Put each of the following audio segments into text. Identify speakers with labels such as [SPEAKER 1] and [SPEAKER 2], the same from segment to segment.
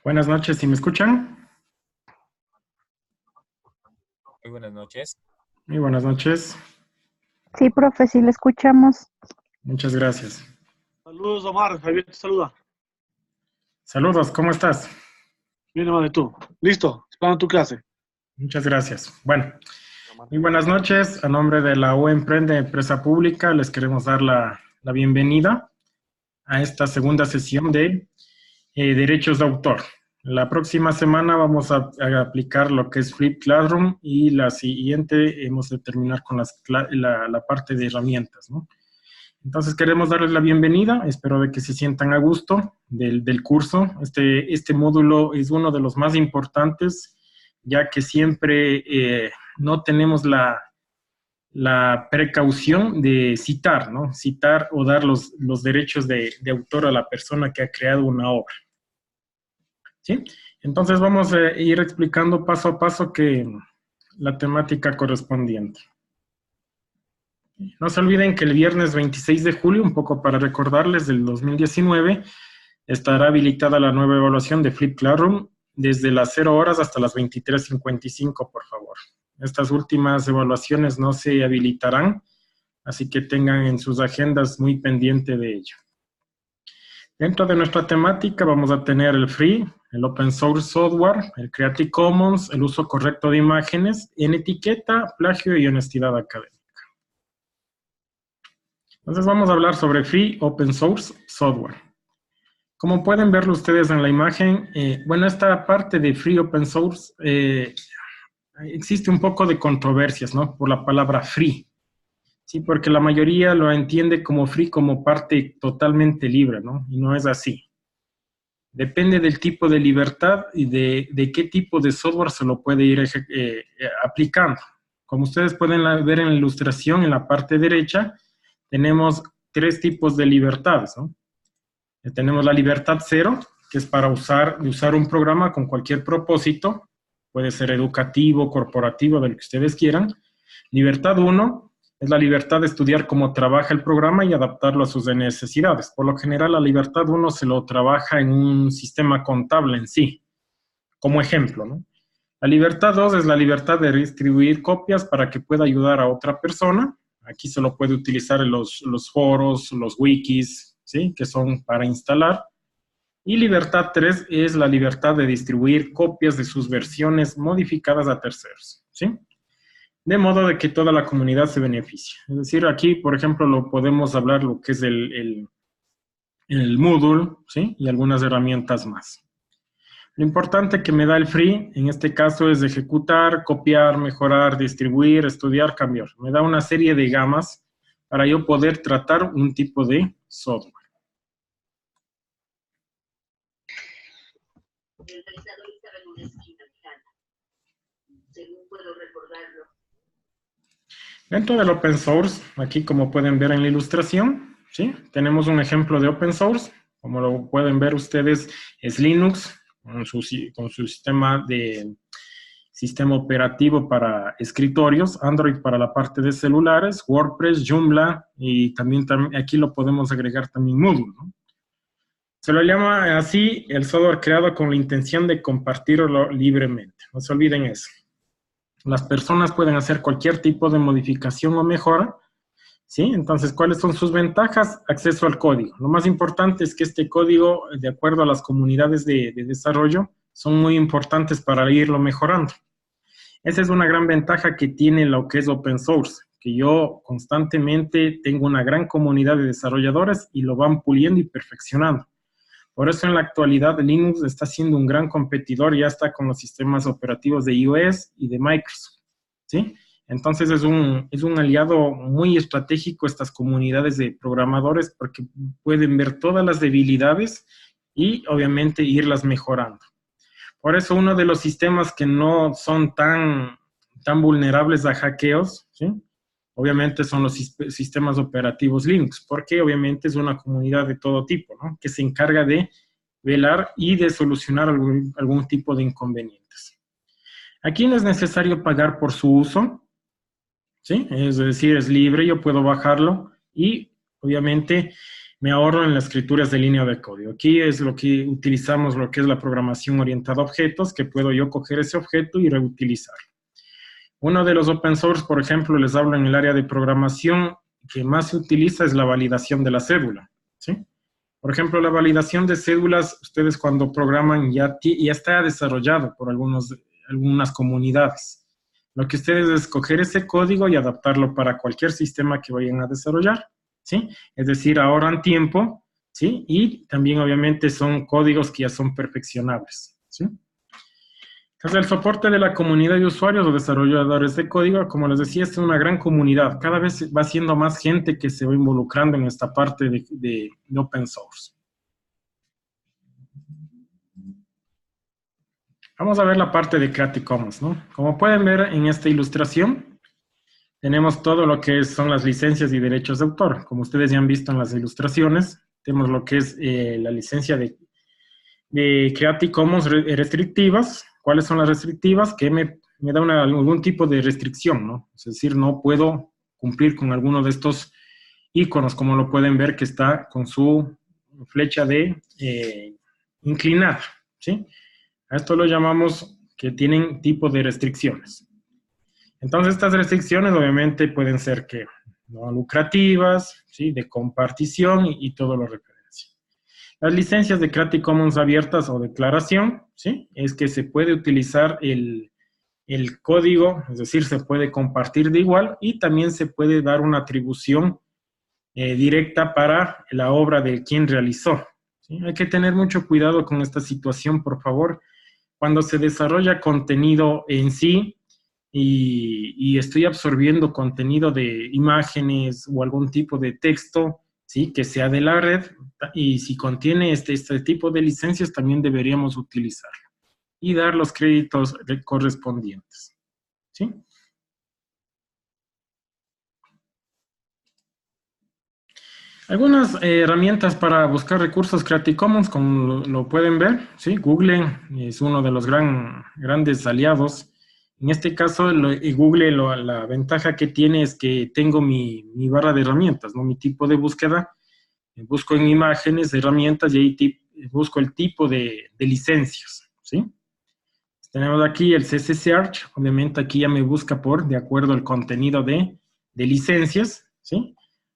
[SPEAKER 1] Buenas noches, ¿sí me escuchan?
[SPEAKER 2] Muy buenas noches.
[SPEAKER 1] Muy buenas noches,
[SPEAKER 3] Sí, profe, sí le escuchamos.
[SPEAKER 1] muchas gracias.
[SPEAKER 4] Saludos, Omar. Javier te saluda.
[SPEAKER 1] Saludos, ¿cómo estás?
[SPEAKER 4] Bien, hermano, ¿y tú? Listo, esperando tu clase.
[SPEAKER 1] Muchas gracias. Bueno, muy buenas noches. A nombre de la U Emprende Empresa Pública, les queremos dar la bienvenida a esta segunda sesión de Derechos de Autor. La próxima semana vamos a aplicar lo que es Flip Classroom y la siguiente hemos de terminar con la parte de herramientas, ¿no? Entonces queremos darles la bienvenida, espero de que se sientan a gusto del curso. Este módulo es uno de los más importantes, ya que siempre no tenemos la precaución de citar, ¿no? Citar o dar los derechos de autor a la persona que ha creado una obra. ¿Sí? Entonces vamos a ir explicando paso a paso la temática correspondiente. No se olviden que el viernes 26 de julio, un poco para recordarles, del 2019, estará habilitada la nueva evaluación de Flip Classroom desde las 0 horas hasta las 23:55, por favor. Estas últimas evaluaciones no se habilitarán, así que tengan en sus agendas muy pendiente de ello. Dentro de nuestra temática vamos a tener el free, el open source software, el Creative Commons, el uso correcto de imágenes, en etiqueta, plagio y honestidad académica. Entonces vamos a hablar sobre Free Open Source Software. Como pueden verlo ustedes en la imagen, bueno, esta parte de Free Open Source existe un poco de controversias, ¿no? Por la palabra free. Sí, porque la mayoría lo entiende como free como parte totalmente libre, ¿no? Y no es así. Depende del tipo de libertad y de qué tipo de software se lo puede ir aplicando. Como ustedes pueden ver en la ilustración, en la parte derecha, tenemos 3 tipos de libertades, ¿no? Tenemos la libertad 0, que es para usar un programa con cualquier propósito, puede ser educativo, corporativo, de lo que ustedes quieran. Libertad 1 es la libertad de estudiar cómo trabaja el programa y adaptarlo a sus necesidades. Por lo general, la libertad 1 se lo trabaja en un sistema contable en sí, como ejemplo, ¿no? La libertad 2 es la libertad de distribuir copias para que pueda ayudar a otra persona. Aquí se lo puede utilizar en los foros, los wikis, ¿sí? Que son para instalar. Y libertad 3 es la libertad de distribuir copias de sus versiones modificadas a terceros, ¿sí? De modo de que toda la comunidad se beneficie. Es decir, aquí, por ejemplo, lo podemos hablar lo que es el Moodle, ¿sí? Y algunas herramientas más. Lo importante que me da el free, en este caso, es ejecutar, copiar, mejorar, distribuir, estudiar, cambiar. Me da una serie de gamas para yo poder tratar un tipo de software. El realizador estaba en una esquina mirando, según puedo recordarlo. Dentro del open source, aquí como pueden ver en la ilustración, ¿sí? Tenemos un ejemplo de open source. Como lo pueden ver ustedes, es Linux, con su sistema operativo para escritorios, Android para la parte de celulares, WordPress, Joomla, y también aquí lo podemos agregar también Moodle, ¿no? Se lo llama así el software creado con la intención de compartirlo libremente. No se olviden eso. Las personas pueden hacer cualquier tipo de modificación o mejora, ¿sí? Entonces, ¿cuáles son sus ventajas? Acceso al código. Lo más importante es que este código, de acuerdo a las comunidades de desarrollo, son muy importantes para irlo mejorando. Esa es una gran ventaja que tiene lo que es open source, que yo constantemente tengo una gran comunidad de desarrolladores y lo van puliendo y perfeccionando. Por eso en la actualidad Linux está siendo un gran competidor, ya está con los sistemas operativos de iOS y de Microsoft, ¿sí? Entonces es un aliado muy estratégico estas comunidades de programadores porque pueden ver todas las debilidades y obviamente irlas mejorando. Por eso uno de los sistemas que no son tan vulnerables a hackeos, ¿sí? Obviamente son los sistemas operativos Linux, porque obviamente es una comunidad de todo tipo, ¿no? Que se encarga de velar y de solucionar algún tipo de inconvenientes. Aquí no es necesario pagar por su uso, ¿sí? Es decir, es libre, yo puedo bajarlo y obviamente me ahorro en las escrituras de línea de código. Aquí es lo que utilizamos, lo que es la programación orientada a objetos, que puedo yo coger ese objeto y reutilizarlo. Uno de los open source, por ejemplo, les hablo en el área de programación, que más se utiliza es la validación de la cédula, ¿sí? Por ejemplo, la validación de cédulas, ustedes cuando programan ya está desarrollado por algunas comunidades. Lo que ustedes es escoger ese código y adaptarlo para cualquier sistema que vayan a desarrollar, ¿sí? Es decir, ahorran tiempo, ¿sí? Y también, obviamente, son códigos que ya son perfeccionables, ¿sí? Entonces, el soporte de la comunidad de usuarios o desarrolladores de código, como les decía, es una gran comunidad. Cada vez va siendo más gente que se va involucrando en esta parte de open source. Vamos a ver la parte de Creative Commons, ¿no? Como pueden ver en esta ilustración, tenemos todo lo que son las licencias y derechos de autor. Como ustedes ya han visto en las ilustraciones, tenemos lo que es la licencia de Creative Commons restrictivas. ¿Cuáles son las restrictivas? Que me da algún tipo de restricción, ¿no? Es decir, no puedo cumplir con alguno de estos iconos, como lo pueden ver que está con su flecha de inclinada, ¿sí? A esto lo llamamos que tienen tipo de restricciones. Entonces, estas restricciones obviamente pueden ser que no lucrativas, ¿sí? De compartición y todo lo referente. Las licencias de Creative Commons abiertas o declaración, ¿sí? Es que se puede utilizar el código, es decir, se puede compartir de igual y también se puede dar una atribución directa para la obra de quien realizó, ¿sí? Hay que tener mucho cuidado con esta situación, por favor. Cuando se desarrolla contenido en sí y estoy absorbiendo contenido de imágenes o algún tipo de texto, ¿sí? Que sea de la red, y si contiene este tipo de licencias también deberíamos utilizarlo y dar los créditos correspondientes, ¿sí? Algunas herramientas para buscar recursos Creative Commons, como lo pueden ver, ¿sí? Google es uno de los grandes aliados. En este caso, Google, la ventaja que tiene es que tengo mi barra de herramientas, ¿no? Mi tipo de búsqueda. Busco en imágenes, herramientas, y ahí busco el tipo de licencias, ¿sí? Tenemos aquí el CC Search, obviamente aquí ya me busca de acuerdo al contenido de licencias, ¿sí?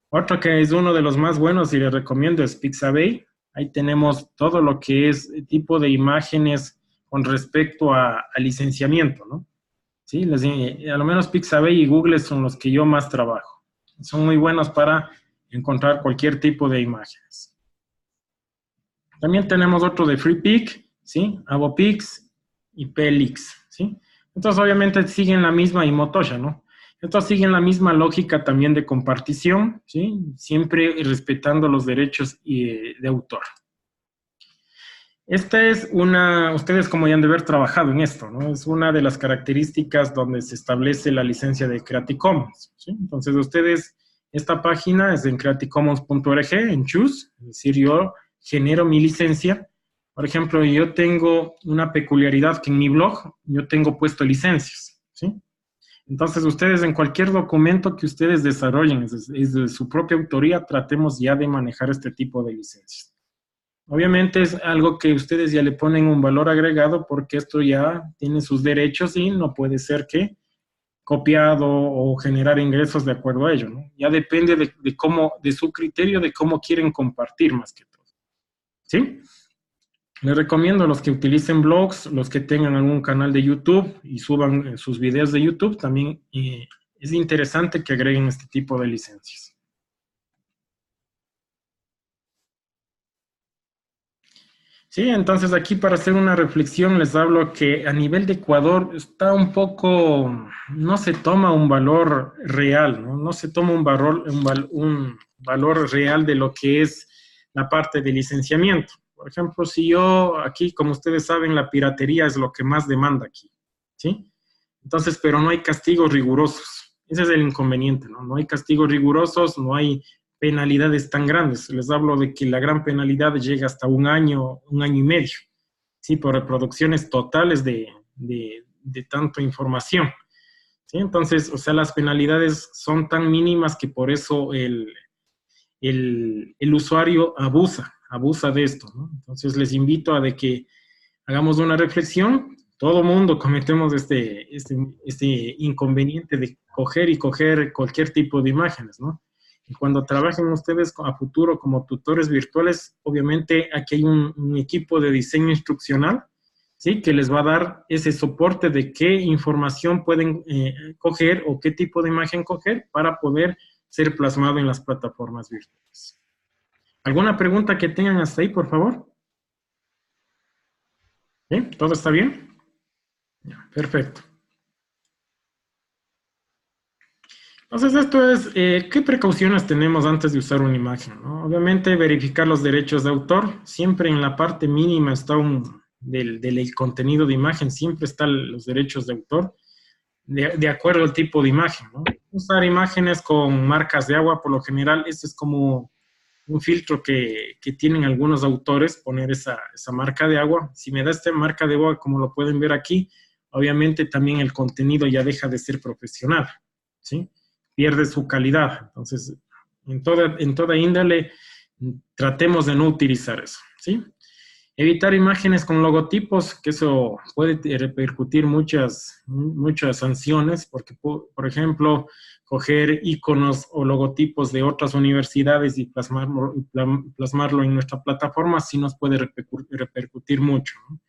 [SPEAKER 1] Otro que es uno de los más buenos y les recomiendo es Pixabay. Ahí tenemos todo lo que es tipo de imágenes con respecto a licenciamiento, ¿no? Sí, a lo menos Pixabay y Google son los que yo más trabajo. Son muy buenos para encontrar cualquier tipo de imágenes. También tenemos otro de FreePic, ¿sí? AvoPix y PLX, ¿sí? Entonces, obviamente, siguen la misma, y Motosha, ¿no? Estos siguen la misma lógica también de compartición, ¿sí? Siempre respetando los derechos de autor. Esta es ustedes como ya han de haber trabajado en esto, ¿no? Es una de las características donde se establece la licencia de Creative Commons, ¿sí? Entonces, esta página es en creativecommons.org, en Choose, es decir, yo genero mi licencia. Por ejemplo, yo tengo una peculiaridad que en mi blog yo tengo puesto licencias, ¿sí? Entonces, ustedes en cualquier documento que ustedes desarrollen, es de su propia autoría, tratemos ya de manejar este tipo de licencias. Obviamente es algo que ustedes ya le ponen un valor agregado porque esto ya tiene sus derechos y no puede ser que copiado o generar ingresos de acuerdo a ello, ¿no? Ya depende de su criterio, de cómo quieren compartir más que todo, ¿sí? Les recomiendo a los que utilicen blogs, los que tengan algún canal de YouTube y suban sus videos de YouTube, también es interesante que agreguen este tipo de licencias. Sí, entonces aquí para hacer una reflexión les hablo que a nivel de Ecuador está un poco, no se toma un valor real, ¿no? No se toma un valor real de lo que es la parte de licenciamiento. Por ejemplo, si yo aquí, como ustedes saben, la piratería es lo que más demanda aquí, ¿sí? Entonces, pero no hay castigos rigurosos. Ese es el inconveniente, ¿no? No hay castigos rigurosos, no hay penalidades tan grandes. Les hablo de que la gran penalidad llega hasta un año y medio, ¿sí? Por reproducciones totales de tanta información, ¿sí? Entonces, o sea, las penalidades son tan mínimas que por eso el usuario abusa de esto, ¿no? Entonces les invito a de que hagamos una reflexión. Todo mundo cometemos este inconveniente de coger y coger cualquier tipo de imágenes, ¿no? Y cuando trabajen ustedes a futuro como tutores virtuales, obviamente aquí hay un equipo de diseño instruccional, ¿sí? Que les va a dar ese soporte de qué información pueden coger o qué tipo de imagen coger para poder ser plasmado en las plataformas virtuales. ¿Alguna pregunta que tengan hasta ahí, por favor? ¿Sí? ¿Todo está bien? Ya, perfecto. Entonces, esto es, ¿qué precauciones tenemos antes de usar una imagen, ¿no? Obviamente, verificar los derechos de autor. Siempre en la parte mínima está del contenido de imagen, siempre están los derechos de autor, de acuerdo al tipo de imagen, ¿no? Usar imágenes con marcas de agua, por lo general, este es como un filtro que tienen algunos autores, poner esa marca de agua. Si me da esta marca de agua, como lo pueden ver aquí, obviamente también el contenido ya deja de ser profesional, ¿sí? Pierde su calidad. Entonces, en toda índole, tratemos de no utilizar eso, ¿sí? Evitar imágenes con logotipos, que eso puede repercutir muchas sanciones, porque, por ejemplo, coger iconos o logotipos de otras universidades y plasmarlo en nuestra plataforma sí nos puede repercutir mucho, ¿no?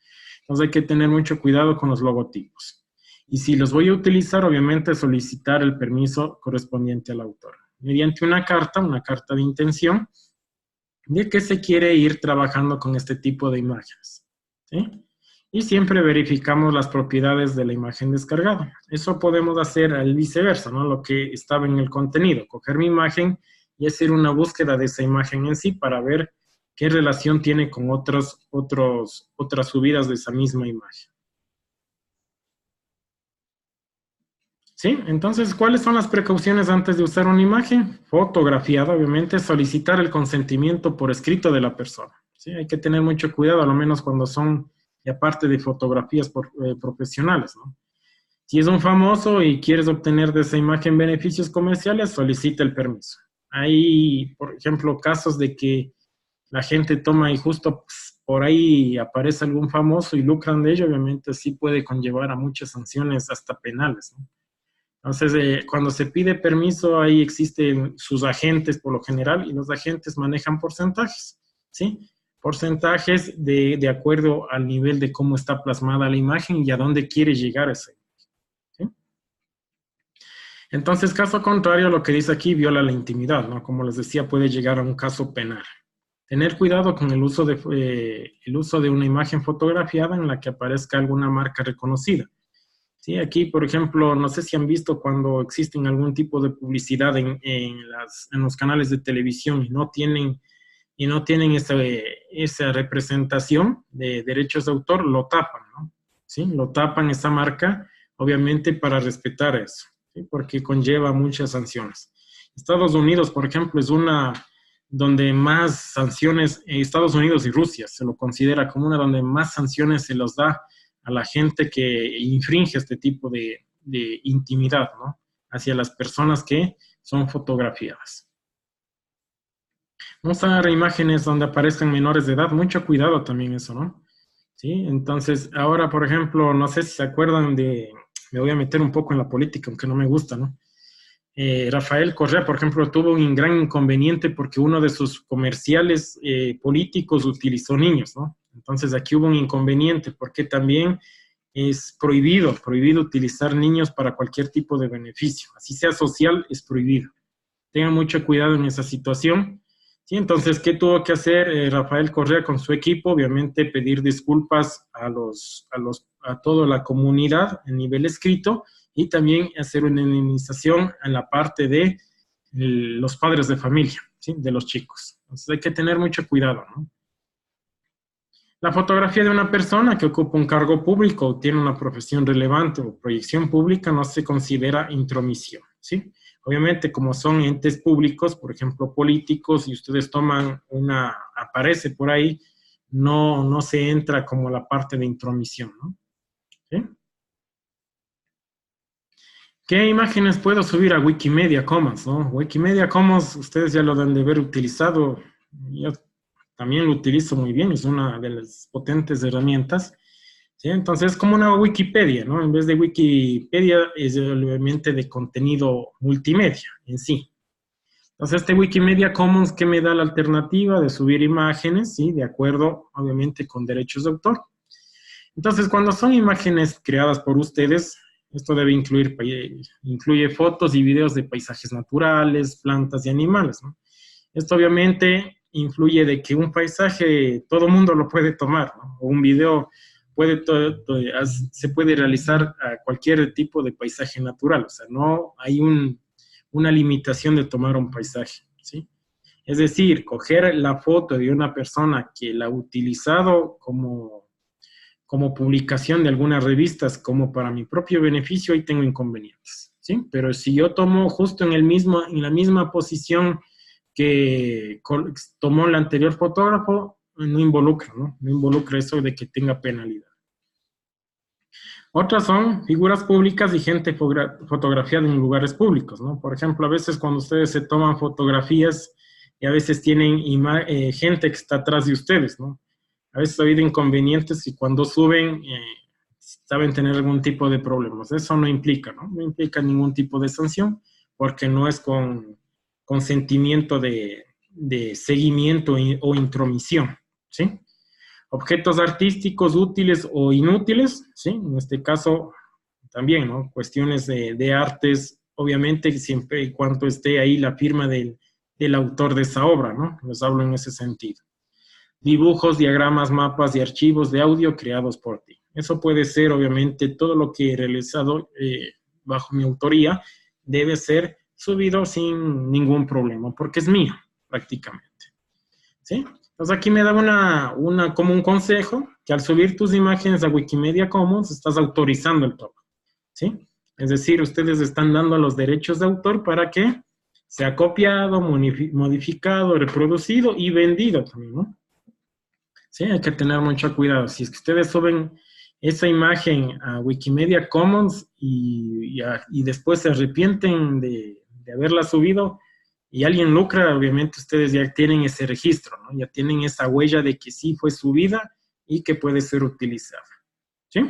[SPEAKER 1] Entonces hay que tener mucho cuidado con los logotipos. Y si los voy a utilizar, obviamente solicitar el permiso correspondiente al autor, mediante una carta de intención, de que se quiere ir trabajando con este tipo de imágenes, ¿sí? Y siempre verificamos las propiedades de la imagen descargada. Eso podemos hacer al viceversa, ¿no? Lo que estaba en el contenido, coger mi imagen y hacer una búsqueda de esa imagen en sí para ver qué relación tiene con otras subidas de esa misma imagen. ¿Sí? Entonces, ¿cuáles son las precauciones antes de usar una imagen? Fotografiada, obviamente, solicitar el consentimiento por escrito de la persona, ¿sí? Hay que tener mucho cuidado, a lo menos cuando son, y aparte de fotografías profesionales, ¿no? Si es un famoso y quieres obtener de esa imagen beneficios comerciales, solicita el permiso. Hay, por ejemplo, casos de que la gente toma y justo pues, por ahí aparece algún famoso y lucran de ello, obviamente sí puede conllevar a muchas sanciones, hasta penales, ¿no? Entonces, cuando se pide permiso, ahí existen sus agentes por lo general, y los agentes manejan porcentajes, ¿sí? Porcentajes de acuerdo al nivel de cómo está plasmada la imagen y a dónde quiere llegar esa imagen, ¿sí? Entonces, caso contrario, lo que dice aquí viola la intimidad, ¿no? Como les decía, puede llegar a un caso penal. Tener cuidado con el uso de una imagen fotografiada en la que aparezca alguna marca reconocida. Sí, aquí, por ejemplo, no sé si han visto cuando existen algún tipo de publicidad en los canales de televisión y no tienen esa representación de derechos de autor, lo tapan, ¿no? ¿Sí? Lo tapan esa marca, obviamente, para respetar eso, ¿sí? Porque conlleva muchas sanciones. Estados Unidos, por ejemplo, es una donde más sanciones, Estados Unidos y Rusia se lo considera como una donde más sanciones se los da a la gente que infringe este tipo de intimidad, ¿no? Hacia las personas que son fotografiadas. No usar imágenes donde aparezcan menores de edad, mucho cuidado también eso, ¿no? Sí, entonces, ahora, por ejemplo, no sé si se acuerdan me voy a meter un poco en la política, aunque no me gusta, ¿no? Rafael Correa, por ejemplo, tuvo un gran inconveniente porque uno de sus comerciales políticos utilizó niños, ¿no? Entonces aquí hubo un inconveniente porque también es prohibido utilizar niños para cualquier tipo de beneficio. Así sea social, es prohibido. Tengan mucho cuidado en esa situación. Sí, entonces, ¿qué tuvo que hacer Rafael Correa con su equipo? Obviamente pedir disculpas a toda la comunidad a nivel escrito y también hacer una indemnización en la parte de los padres de familia, ¿sí? De los chicos. Entonces hay que tener mucho cuidado, ¿no? La fotografía de una persona que ocupa un cargo público o tiene una profesión relevante o proyección pública no se considera intromisión, ¿sí? Obviamente, como son entes públicos, por ejemplo, políticos, y ustedes aparece por ahí, no se entra como la parte de intromisión, ¿no? ¿Sí? ¿Qué imágenes puedo subir a Wikimedia Commons, no? Wikimedia Commons, ustedes ya lo han de haber utilizado. Yo también lo utilizo muy bien, es una de las potentes herramientas. ¿Sí? Entonces, es como una Wikipedia, ¿no? En vez de Wikipedia, es obviamente de contenido multimedia en sí. Entonces, este Wikimedia Commons, ¿qué me da la alternativa de subir imágenes? ¿Sí? De acuerdo, obviamente, con derechos de autor. Entonces, cuando son imágenes creadas por ustedes, esto debe incluye fotos y videos de paisajes naturales, plantas y animales, ¿no? Esto obviamente influye de que un paisaje todo mundo lo puede tomar, ¿no? O un video se puede realizar a cualquier tipo de paisaje natural, o sea, no hay una limitación de tomar un paisaje, ¿sí? Es decir, coger la foto de una persona que la ha utilizado como publicación de algunas revistas, como para mi propio beneficio, ahí tengo inconvenientes, ¿sí? Pero si yo tomo justo en la misma posición que tomó el anterior fotógrafo, no involucra, ¿no? No involucra eso de que tenga penalidad. Otras son figuras públicas y gente fotografiada en lugares públicos, ¿no? Por ejemplo, a veces cuando ustedes se toman fotografías y a veces tienen gente que está atrás de ustedes, ¿no? A veces ha habido inconvenientes y cuando suben saben tener algún tipo de problemas. Eso no implica, ¿no? No implica ningún tipo de sanción porque no es con consentimiento de seguimiento o intromisión, ¿sí? Objetos artísticos útiles o inútiles, ¿sí? En este caso también, ¿no? Cuestiones de artes, obviamente siempre y cuando esté ahí la firma del autor de esa obra, ¿no? Les hablo en ese sentido. Dibujos, diagramas, mapas y archivos de audio creados por ti. Eso puede ser, obviamente, todo lo que he realizado bajo mi autoría debe ser subido sin ningún problema, porque es mío, prácticamente. ¿Sí? Entonces aquí me da como un consejo, que al subir tus imágenes a Wikimedia Commons, estás autorizando el trabajo. ¿Sí? Es decir, ustedes están dando los derechos de autor para que sea copiado, modificado, reproducido y vendido también, ¿no? Sí, hay que tener mucho cuidado. Si es que ustedes suben esa imagen a Wikimedia Commons y después se arrepienten de haberla subido y alguien lucra, obviamente ustedes ya tienen ese registro, ¿no? Ya tienen esa huella de que sí fue subida y que puede ser utilizada. ¿Sí?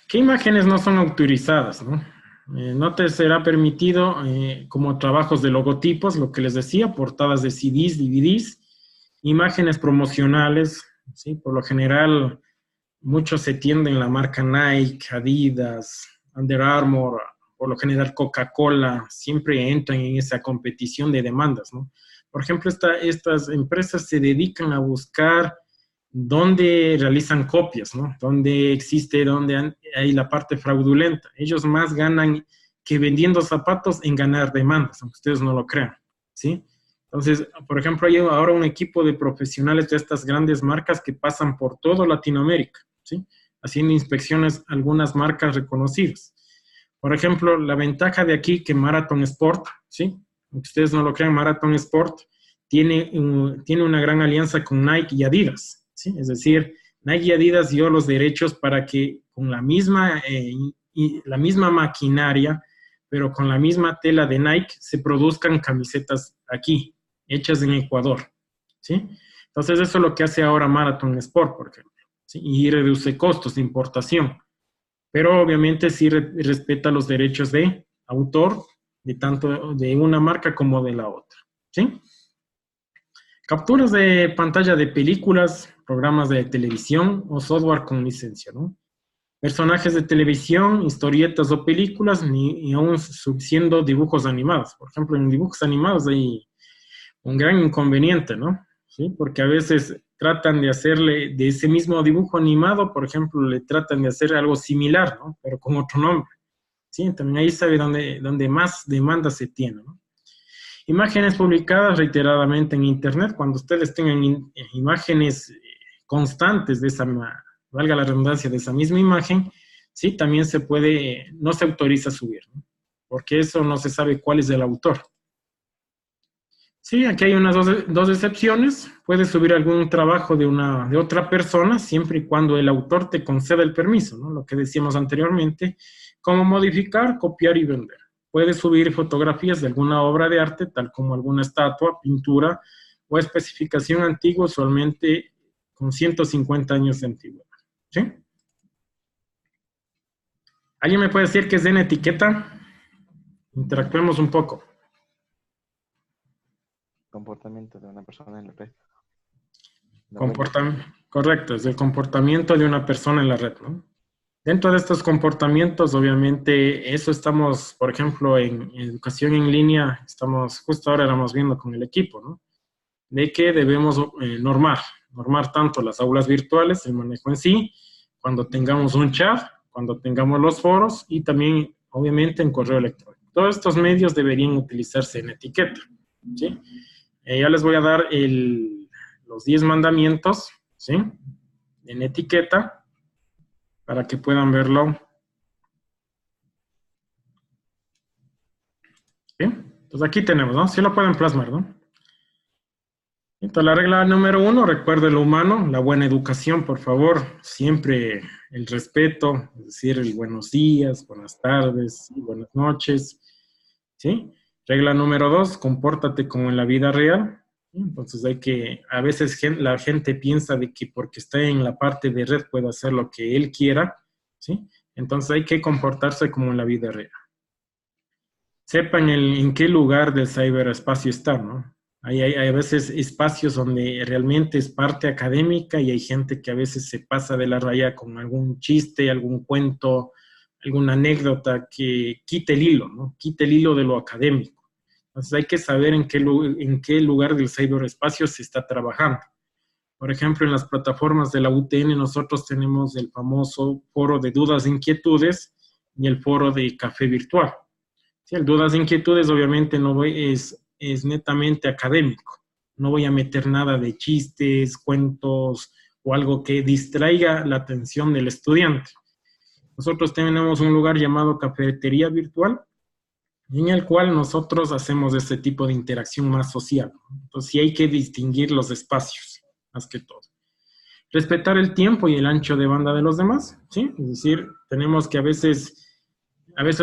[SPEAKER 1] ¿Qué imágenes no son autorizadas, no? No te será permitido como trabajos de logotipos, lo que les decía, portadas de CDs, DVDs, imágenes promocionales, ¿sí? Por lo general, muchos se tienden la marca Nike, Adidas, Under Armour, por lo general Coca-Cola, siempre entran en esa competición de demandas, ¿no? Por ejemplo, estas empresas se dedican a buscar dónde realizan copias, ¿no? Dónde hay la parte fraudulenta. Ellos más ganan que vendiendo zapatos en ganar demandas, aunque ustedes no lo crean, ¿sí? Entonces, por ejemplo, hay ahora un equipo de profesionales de estas grandes marcas que pasan por toda Latinoamérica, ¿sí? Haciendo inspecciones a algunas marcas reconocidas. Por ejemplo, la ventaja de aquí que Marathon Sport, ¿sí? Aunque ustedes no lo crean, Marathon Sport tiene una gran alianza con Nike y Adidas, ¿sí? Es decir, Nike y Adidas dio los derechos para que con la misma maquinaria, pero con la misma tela de Nike, se produzcan camisetas aquí, hechas en Ecuador, ¿sí? Entonces, eso es lo que hace ahora Marathon Sport, por ejemplo, ¿sí? Y reduce costos de importación, pero obviamente sí respeta los derechos de autor, de tanto de una marca como de la otra, ¿sí? Capturas de pantalla de películas, programas de televisión o software con licencia, ¿no? Personajes de televisión, historietas o películas, ni aún siendo dibujos animados. Por ejemplo, en dibujos animados hay un gran inconveniente, ¿no? ¿Sí? Porque a veces tratan de hacerle, de ese mismo dibujo animado, por ejemplo, le tratan de hacer algo similar, ¿no? Pero con otro nombre. ¿Sí? También ahí sabe dónde más demanda se tiene, ¿no? Imágenes publicadas reiteradamente en Internet, cuando ustedes tengan imágenes constantes de esa, valga la redundancia, de esa misma imagen, sí, también no se autoriza subir, ¿no? Porque eso no se sabe cuál es el autor. Sí, aquí hay unas dos excepciones. Puedes subir algún trabajo de otra persona siempre y cuando el autor te conceda el permiso, ¿no? Lo que decíamos anteriormente, como modificar, copiar y vender. Puedes subir fotografías de alguna obra de arte, tal como alguna estatua, pintura o especificación antigua, usualmente con 150 años de antigüedad. ¿Sí? ¿Alguien me puede decir qué es en etiqueta? Interactuemos un poco.
[SPEAKER 5] Comportamiento de una persona en la red.
[SPEAKER 1] Correcto, es el comportamiento de una persona en la red, ¿no? Dentro de estos comportamientos, obviamente, eso estamos, por ejemplo, en educación en línea, justo ahora éramos viendo con el equipo, ¿no? De que debemos normar tanto las aulas virtuales, el manejo en sí, cuando tengamos un chat, cuando tengamos los foros y también, obviamente, en correo electrónico. Todos estos medios deberían utilizarse en etiqueta, ¿sí? Ya les voy a dar los 10 mandamientos, ¿sí? En etiqueta, para que puedan verlo. ¿Sí? Entonces aquí tenemos, ¿no? Sí lo pueden plasmar, ¿no? Entonces la regla número 1, recuerde lo humano, la buena educación, por favor. Siempre el respeto, es decir, el buenos días, buenas tardes y buenas noches, ¿sí? Regla número 2, compórtate como en la vida real. Entonces a veces la gente piensa de que porque está en la parte de red puede hacer lo que él quiera, ¿sí? Entonces hay que comportarse como en la vida real. Sepan en qué lugar del ciberespacio está, ¿no? Hay a veces espacios donde realmente es parte académica y hay gente que a veces se pasa de la raya con algún chiste, algún cuento, alguna anécdota que quite el hilo, ¿no? Quite el hilo de lo académico. Entonces hay que saber en qué lugar del ciberespacio se está trabajando. Por ejemplo, en las plataformas de la UTN nosotros tenemos el famoso foro de dudas e inquietudes y el foro de café virtual. Sí, el dudas e inquietudes obviamente es netamente académico. No voy a meter nada de chistes, cuentos o algo que distraiga la atención del estudiante. Nosotros tenemos un lugar llamado Cafetería Virtual, en el cual nosotros hacemos este tipo de interacción más social. Entonces sí hay que distinguir los espacios, más que todo. Respetar el tiempo y el ancho de banda de los demás, ¿sí? Es decir, tenemos que a veces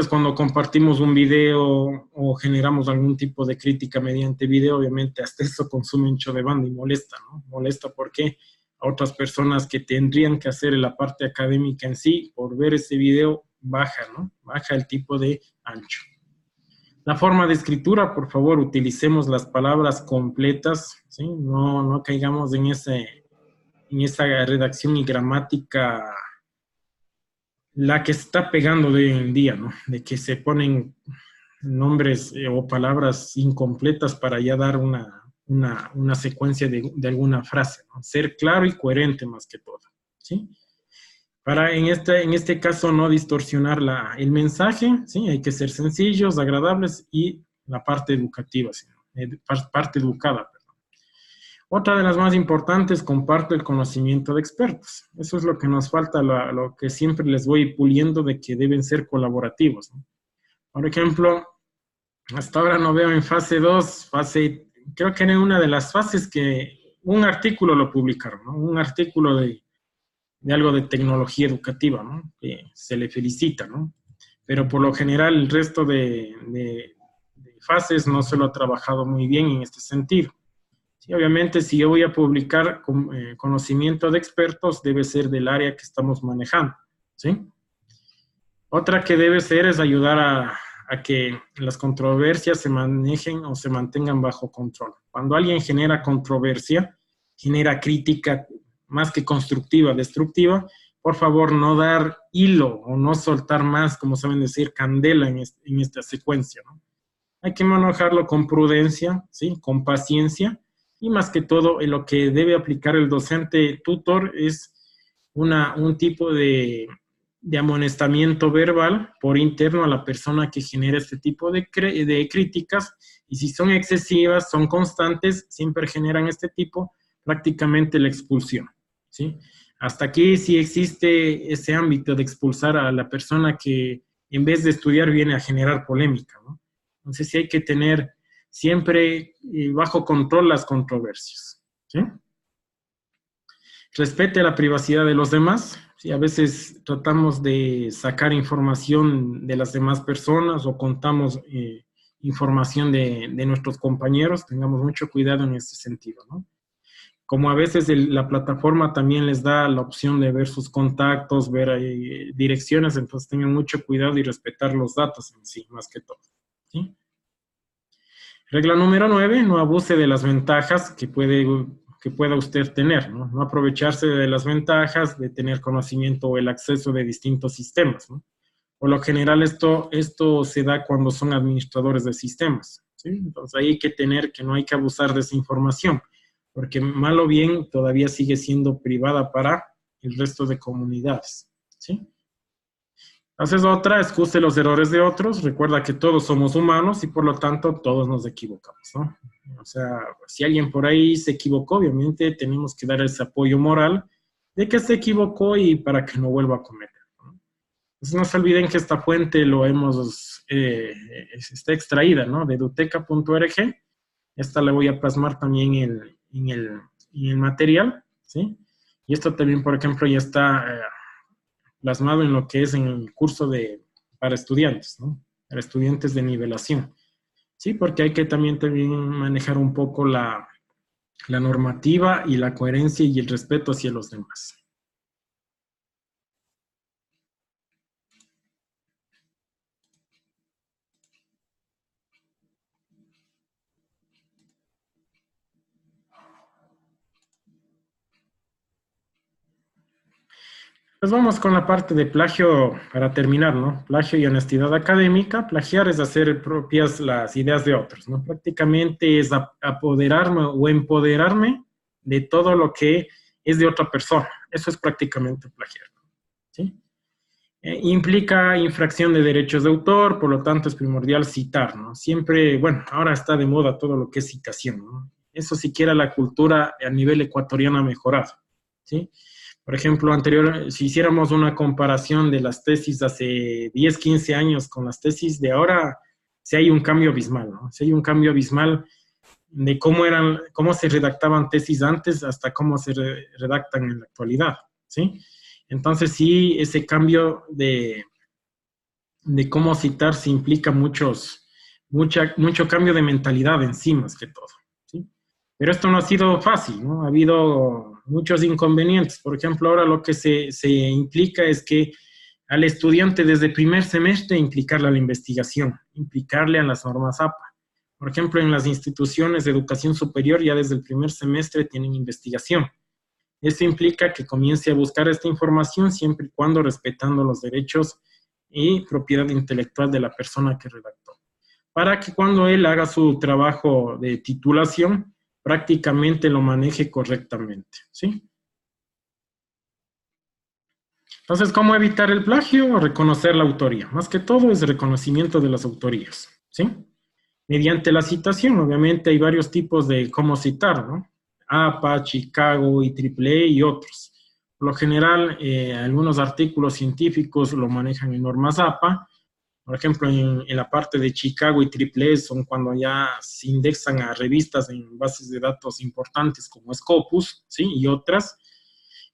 [SPEAKER 1] cuando compartimos un video o generamos algún tipo de crítica mediante video, obviamente hasta eso consume ancho de banda y molesta, ¿no? Molesta porque a otras personas que tendrían que hacer la parte académica en sí, por ver ese video, baja, ¿no? Baja el tipo de ancho. La forma de escritura, por favor, utilicemos las palabras completas, ¿sí? No caigamos en esa redacción y gramática la que está pegando de hoy en día, ¿no? De que se ponen nombres o palabras incompletas para ya dar una secuencia de alguna frase, ¿no? Ser claro y coherente más que todo, ¿sí? Para en este caso no distorsionar el mensaje, ¿sí? Hay que ser sencillos, agradables y la parte educativa, ¿sí? Parte educada, perdón. Otra de las más importantes, comparte el conocimiento de expertos. Eso es lo que nos falta, lo que siempre les voy puliendo de que deben ser colaborativos, ¿no? Por ejemplo, hasta ahora no veo en fase 2, creo que en una de las fases que un artículo lo publicaron, ¿no? Un artículo de algo de tecnología educativa, ¿no? Que se le felicita, ¿no? Pero por lo general el resto de fases no se lo ha trabajado muy bien en este sentido. Sí, obviamente, si yo voy a publicar conocimiento de expertos, debe ser del área que estamos manejando, ¿sí? Otra que debe ser es ayudar a que las controversias se manejen o se mantengan bajo control. Cuando alguien genera controversia, genera crítica más que constructiva, destructiva, por favor no dar hilo o no soltar más, como saben decir, candela en esta secuencia, ¿no? Hay que manejarlo con prudencia, ¿sí? Con paciencia, y más que todo lo que debe aplicar el docente tutor es un tipo de amonestamiento verbal por interno a la persona que genera este tipo de críticas, y si son excesivas, son constantes, siempre generan este tipo, prácticamente la expulsión, ¿sí? Hasta aquí sí existe ese ámbito de expulsar a la persona que en vez de estudiar viene a generar polémica, ¿no? Entonces sí hay que tener siempre bajo control las controversias, ¿sí? Respete la privacidad de los demás. ¿Sí? A veces tratamos de sacar información de las demás personas o contamos información de nuestros compañeros. Tengamos mucho cuidado en ese sentido, ¿no? Como a veces la plataforma también les da la opción de ver sus contactos, ver direcciones, entonces tengan mucho cuidado y respetar los datos en sí, más que todo, ¿sí? Regla número 9, no abuse de las ventajas que pueda usted tener, ¿no? No aprovecharse de las ventajas de tener conocimiento o el acceso de distintos sistemas, ¿no? Por lo general esto se da cuando son administradores de sistemas, ¿sí? Entonces ahí hay que tener que no hay que abusar de esa información, porque mal o bien todavía sigue siendo privada para el resto de comunidades, ¿sí? Entonces otra, excuse los errores de otros, recuerda que todos somos humanos y por lo tanto todos nos equivocamos, ¿no? O sea, si alguien por ahí se equivocó, obviamente tenemos que dar ese apoyo moral de que se equivocó y para que no vuelva a cometer, ¿no? Entonces no se olviden que esta fuente está extraída, ¿no? De eduteca.org. Esta la voy a plasmar también en el material, ¿sí? Y esto también, por ejemplo, ya está plasmado en lo que es en el curso para estudiantes, ¿no? Para estudiantes de nivelación, ¿sí? Porque hay que también manejar un poco la normativa y la coherencia y el respeto hacia los demás. Pues vamos con la parte de plagio para terminar, ¿no? Plagio y honestidad académica. Plagiar es hacer propias las ideas de otros, ¿no? Prácticamente es apoderarme o empoderarme de todo lo que es de otra persona. Eso es prácticamente plagiar, ¿sí? Implica infracción de derechos de autor, por lo tanto es primordial citar, ¿no? Siempre, bueno, ahora está de moda todo lo que es citación, ¿no? Eso siquiera la cultura a nivel ecuatoriano ha mejorado, ¿sí? Por ejemplo, si hiciéramos una comparación de las tesis de hace 10, 15 años con las tesis de ahora, sí hay un cambio abismal, ¿no? Sí hay un cambio abismal de cómo se redactaban tesis antes hasta cómo se redactan en la actualidad, ¿sí? Entonces, sí, ese cambio de cómo citar se implica mucho cambio de mentalidad en sí, más que todo, ¿sí? Pero esto no ha sido fácil, ¿no? Ha habido muchos inconvenientes. Por ejemplo, ahora lo que se implica es que al estudiante desde primer semestre implicarle a la investigación, implicarle a las normas APA. Por ejemplo, en las instituciones de educación superior ya desde el primer semestre tienen investigación. Esto implica que comience a buscar esta información siempre y cuando respetando los derechos y propiedad intelectual de la persona que redactó, para que cuando él haga su trabajo de titulación, prácticamente lo maneje correctamente, ¿sí? Entonces, ¿cómo evitar el plagio? Reconocer la autoría. Más que todo es reconocimiento de las autorías, ¿sí? Mediante la citación, obviamente hay varios tipos de cómo citar, ¿no? APA, Chicago, IEEE y otros. Por lo general, algunos artículos científicos lo manejan en normas APA. Por ejemplo, en la parte de Chicago y IEEE son cuando ya se indexan a revistas en bases de datos importantes como Scopus, ¿sí? Y otras.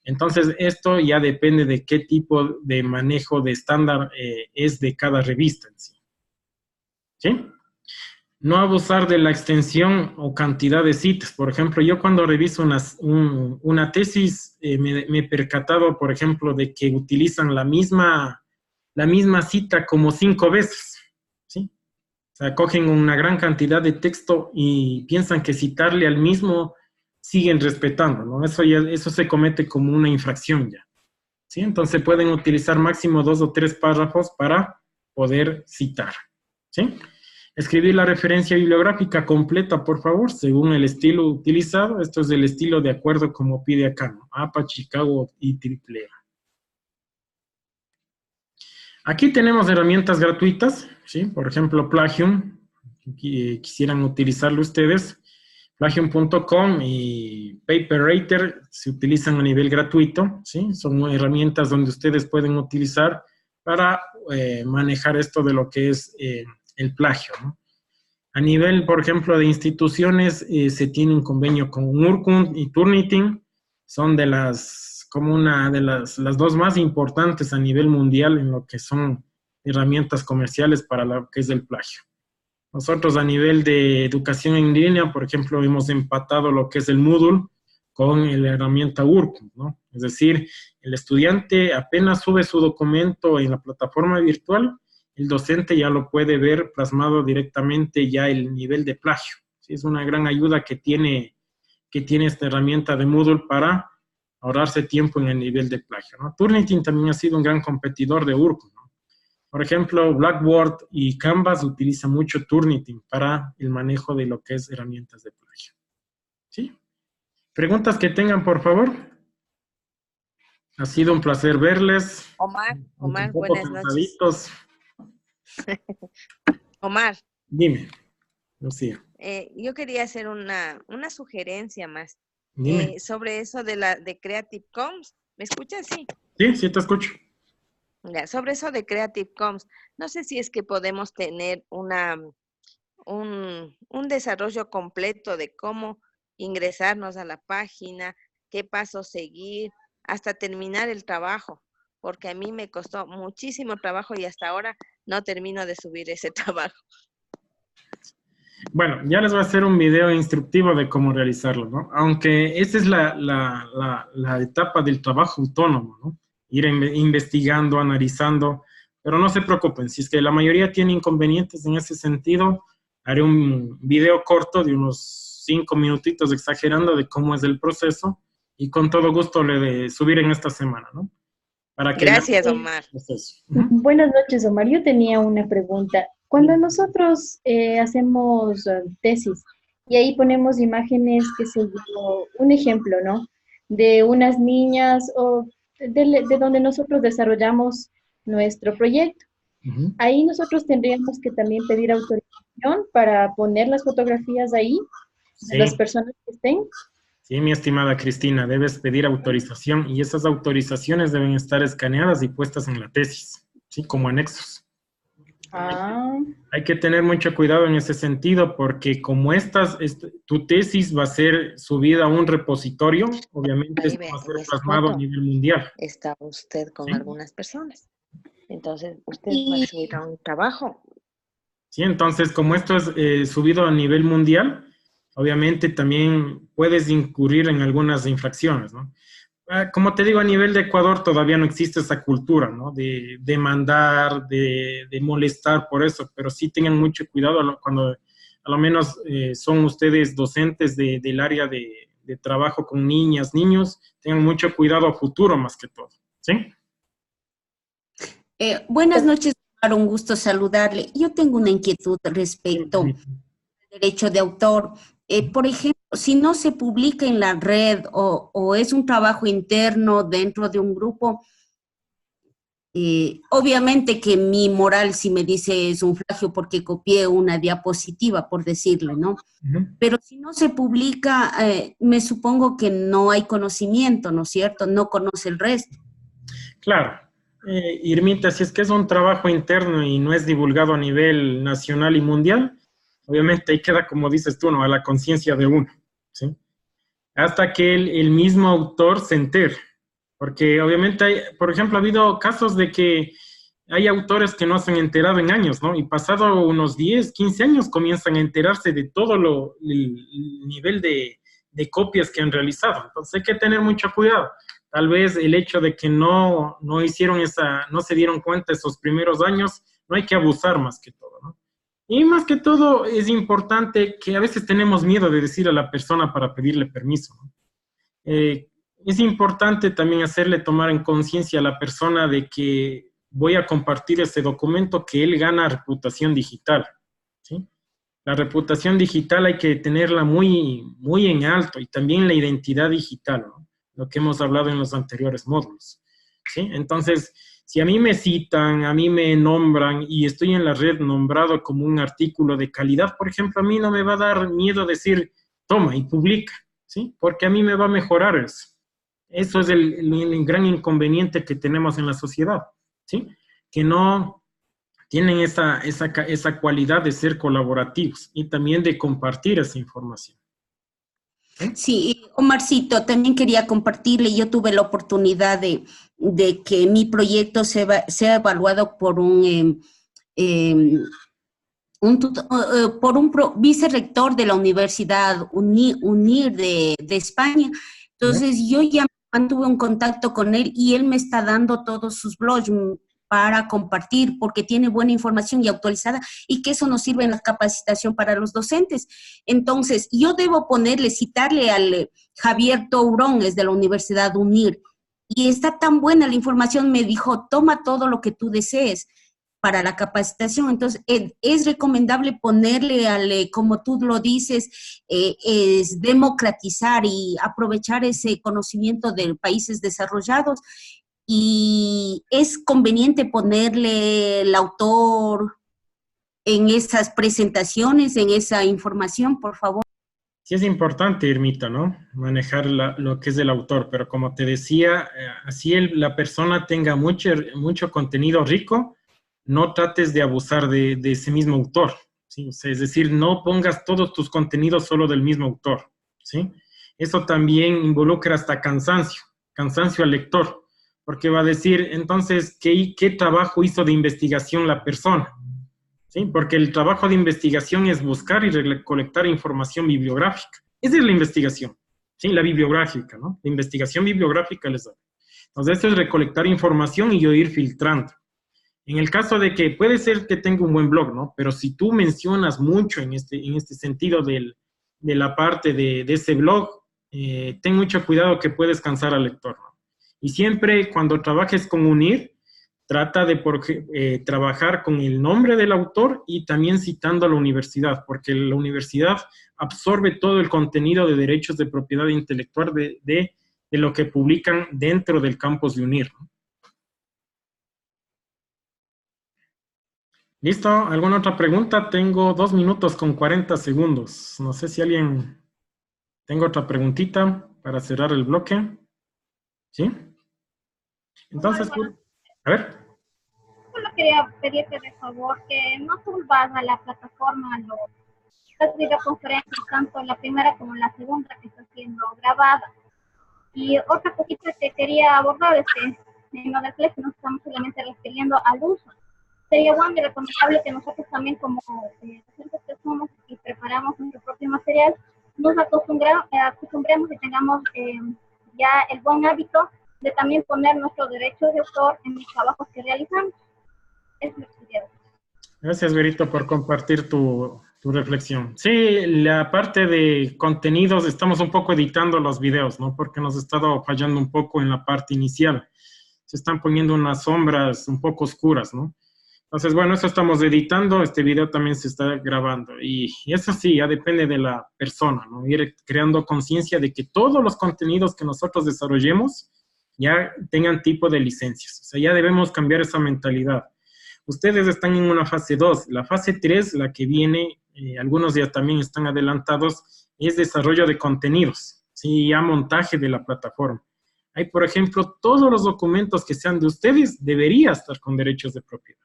[SPEAKER 1] Entonces, esto ya depende de qué tipo de manejo de estándar es de cada revista en sí, ¿sí? No abusar de la extensión o cantidad de citas. Por ejemplo, yo cuando reviso una tesis, me he percatado, por ejemplo, de que utilizan la misma cita como 5 veces, ¿sí? O sea, cogen una gran cantidad de texto y piensan que citarle al mismo siguen respetando, ¿no? Eso se comete como una infracción ya, ¿sí? Entonces pueden utilizar máximo 2 o 3 párrafos para poder citar, ¿sí? Escribir la referencia bibliográfica completa, por favor, según el estilo utilizado. Esto es el estilo de acuerdo como pide acá, ¿no? APA, Chicago y IEEE. Aquí tenemos herramientas gratuitas, ¿sí? Por ejemplo, Plagium, quisieran utilizarlo ustedes. Plagium.com y PaperWriter se utilizan a nivel gratuito, ¿sí? Son herramientas donde ustedes pueden utilizar para manejar esto de lo que es el plagio, ¿no? A nivel, por ejemplo, de instituciones, se tiene un convenio con Urkund y Turnitin, son de como una de las dos más importantes a nivel mundial en lo que son herramientas comerciales para lo que es el plagio. Nosotros a nivel de educación en línea, por ejemplo, hemos empatado lo que es el Moodle con la herramienta Urkund, ¿no? Es decir, el estudiante apenas sube su documento en la plataforma virtual, el docente ya lo puede ver plasmado directamente ya el nivel de plagio. ¿Sí? Es una gran ayuda que tiene esta herramienta de Moodle para ahorrarse tiempo en el nivel de plagio, ¿no? Turnitin también ha sido un gran competidor de Urkund, ¿no? Por ejemplo, Blackboard y Canvas utilizan mucho Turnitin para el manejo de lo que es herramientas de plagio. ¿Sí? ¿Preguntas que tengan, por favor? Ha sido un placer verles.
[SPEAKER 6] Omar,
[SPEAKER 1] Un poco
[SPEAKER 6] buenas noches.
[SPEAKER 1] cansaditos.
[SPEAKER 6] Omar,
[SPEAKER 1] Dime, Lucía.
[SPEAKER 6] yo quería hacer una sugerencia más
[SPEAKER 1] Dime.
[SPEAKER 6] sobre eso de Creative Commons. ¿Me escuchas? Sí.
[SPEAKER 1] Sí, sí te escucho.
[SPEAKER 6] Ya, sobre eso de Creative Commons, no sé si es que podemos tener un desarrollo completo de cómo ingresarnos a la página, qué pasos seguir, hasta terminar el trabajo, porque a mí me costó muchísimo trabajo y hasta ahora no termino de subir ese trabajo.
[SPEAKER 1] Bueno, ya les voy a hacer un video instructivo de cómo realizarlo, ¿no? Aunque esta es la etapa del trabajo autónomo, ¿no? Ir investigando, analizando, pero no se preocupen, si es que la mayoría tiene inconvenientes en ese sentido, haré un video corto de unos 5 minutitos exagerando de cómo es el proceso y con todo gusto le de subir en esta semana, ¿no? Para que
[SPEAKER 6] Gracias, Omar.
[SPEAKER 3] Buenas noches, Omar. Yo tenía una pregunta. Cuando nosotros hacemos tesis y ahí ponemos imágenes, qué sé yo, un ejemplo, ¿no? De unas niñas o de donde nosotros desarrollamos nuestro proyecto. Ahí nosotros tendríamos que también pedir autorización para poner las fotografías ahí de las personas que estén.
[SPEAKER 1] Sí, mi estimada Cristina, debes pedir autorización y esas autorizaciones deben estar escaneadas y puestas en la tesis, ¿sí? Como anexos. Hay que tener mucho cuidado en ese sentido porque como tu tesis va a ser subida a un repositorio, obviamente esto va a ser plasmado a nivel mundial.
[SPEAKER 6] Está usted con algunas personas. Entonces, usted va a subir a un trabajo.
[SPEAKER 1] Sí, entonces como esto es subido a nivel mundial, obviamente también puedes incurrir en algunas infracciones, ¿no? Como te digo, a nivel de Ecuador todavía no existe esa cultura, ¿no? De demandar, de molestar por eso, pero sí tengan mucho cuidado cuando a lo menos son ustedes docentes del área de trabajo con niñas, niños, tengan mucho cuidado a futuro más que todo, ¿sí?
[SPEAKER 7] Buenas noches, Omar, un gusto saludarle. Yo tengo una inquietud respecto al derecho de autor. Por ejemplo, si no se publica en la red o es un trabajo interno dentro de un grupo, obviamente que mi moral si me dice es un plagio porque copié una diapositiva, por decirle, ¿no? Pero si no se publica, me supongo que no hay conocimiento, ¿no es cierto? No conoce el resto.
[SPEAKER 1] Claro. Irmita, si es que es un trabajo interno y no es divulgado a nivel nacional y mundial, obviamente ahí queda, como dices tú, ¿no? A la conciencia de uno, ¿sí? Hasta que el mismo autor se entere. Porque obviamente hay, por ejemplo, ha habido casos de que hay autores que no se han enterado en años, ¿no? Y pasado unos 10, 15 años comienzan a enterarse de todo el nivel de copias que han realizado. Entonces hay que tener mucho cuidado. Tal vez el hecho de que no se dieron cuenta esos primeros años, no hay que abusar más que todo, ¿no? Y más que todo es importante que a veces tenemos miedo de decir a la persona para pedirle permiso, ¿no? Es importante también hacerle tomar en conciencia a la persona de que voy a compartir ese documento que él gana reputación digital, ¿sí? La reputación digital hay que tenerla muy, muy en alto y también la identidad digital, ¿no? Lo que hemos hablado en los anteriores módulos, ¿sí? Entonces, si a mí me citan, a mí me nombran y estoy en la red nombrado como un artículo de calidad, por ejemplo, a mí no me va a dar miedo decir, toma y publica, ¿sí? Porque a mí me va a mejorar eso. Eso es el gran inconveniente que tenemos en la sociedad, ¿sí? Que no tienen esa cualidad de ser colaborativos y también de compartir esa información.
[SPEAKER 7] Sí, Omarcito, también quería compartirle, yo tuve la oportunidad de que mi proyecto sea evaluado por vicerrector de la Universidad UNIR de España. Entonces, yo ya mantuve un contacto con él y él me está dando todos sus blogs para compartir, porque tiene buena información y actualizada, y que eso nos sirve en la capacitación para los docentes. Entonces, yo debo citarle al Javier Tourón, es de la Universidad UNIR, y está tan buena la información, me dijo, toma todo lo que tú desees para la capacitación. Entonces, es recomendable ponerle como tú lo dices, es democratizar y aprovechar ese conocimiento de países desarrollados. Y es conveniente ponerle el autor en esas presentaciones, en esa información, por favor.
[SPEAKER 1] Sí es importante, Irmita, ¿no? Manejar lo que es el autor, pero como te decía, así la persona tenga mucho contenido rico, no trates de abusar de ese mismo autor, ¿sí? O sea, es decir, no pongas todos tus contenidos solo del mismo autor, ¿sí? Eso también involucra hasta cansancio al lector. Porque va a decir, entonces, ¿qué trabajo hizo de investigación la persona? ¿Sí? Porque el trabajo de investigación es buscar y recolectar información bibliográfica. Esa es la investigación, ¿sí? La bibliográfica, ¿no? La investigación bibliográfica les da. Entonces, esto es recolectar información y yo ir filtrando. En el caso de que puede ser que tenga un buen blog, ¿no? Pero si tú mencionas mucho en este sentido de la parte de ese blog, ten mucho cuidado que puedes cansar al lector, ¿no? Y siempre cuando trabajes con UNIR, trata de trabajar con el nombre del autor y también citando a la universidad, porque la universidad absorbe todo el contenido de derechos de propiedad intelectual de lo que publican dentro del campus de UNIR, ¿no? ¿Listo? ¿Alguna otra pregunta? Tengo 2 minutos con 40 segundos. No sé si alguien... Tengo otra preguntita para cerrar el bloque. ¿Sí? Entonces, a ver.
[SPEAKER 8] Solo quería pedirte de favor que no subas a la plataforma las videoconferencias, tanto la primera como la segunda que está siendo grabada. Y otra cosita que quería abordar es que en lo del Flex no estamos solamente refiriendo al uso. Sería bueno y recomendable que nosotros también, como docentes que somos y preparamos nuestro propio material, nos acostumbremos y tengamos ya el buen hábito de también poner nuestros derechos de autor en los trabajos que realizamos. Es lo que quería decir.
[SPEAKER 1] Gracias, Verito, por compartir tu reflexión. Sí, la parte de contenidos, estamos un poco editando los videos, ¿no? Porque nos ha estado fallando un poco en la parte inicial. Se están poniendo unas sombras un poco oscuras, ¿no? Entonces, bueno, eso estamos editando, este video también se está grabando. Y eso sí, ya depende de la persona, ¿no? Ir creando conciencia de que todos los contenidos que nosotros desarrollemos ya tengan tipo de licencias. O sea, ya debemos cambiar esa mentalidad. Ustedes están en una fase 2. La fase 3, la que viene, algunos ya también están adelantados, es desarrollo de contenidos, ¿sí? Ya montaje de la plataforma. Hay, por ejemplo, todos los documentos que sean de ustedes, debería estar con derechos de propiedad.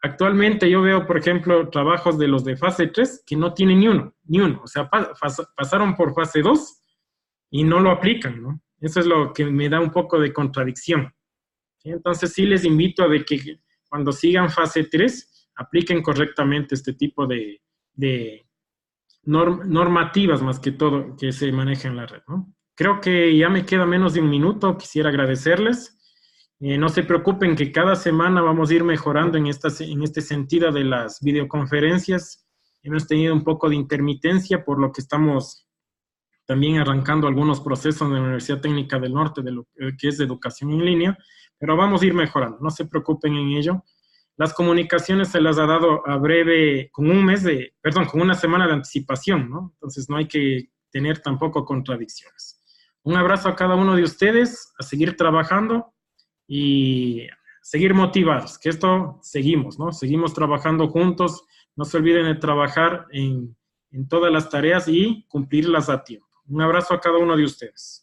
[SPEAKER 1] Actualmente yo veo, por ejemplo, trabajos de los de fase 3 que no tienen ni uno. O sea, pasaron por fase 2 y no lo aplican, ¿no? Eso es lo que me da un poco de contradicción. ¿Sí? Entonces sí les invito a de que cuando sigan fase 3, apliquen correctamente este tipo de normativas, más que todo, que se maneja en la red, ¿no? Creo que ya me queda menos de un minuto. Quisiera agradecerles. No se preocupen que cada semana vamos a ir mejorando en este sentido de las videoconferencias. Hemos tenido un poco de intermitencia, por lo que estamos también arrancando algunos procesos de la Universidad Técnica del Norte, de lo que es de educación en línea, pero vamos a ir mejorando, no se preocupen en ello. Las comunicaciones se las ha dado a breve, con una semana de anticipación, ¿no? Entonces no hay que tener tampoco contradicciones. Un abrazo a cada uno de ustedes, a seguir trabajando y seguir motivados, que esto seguimos, ¿no? Seguimos trabajando juntos, no se olviden de trabajar en todas las tareas y cumplirlas a tiempo. Un abrazo a cada uno de ustedes.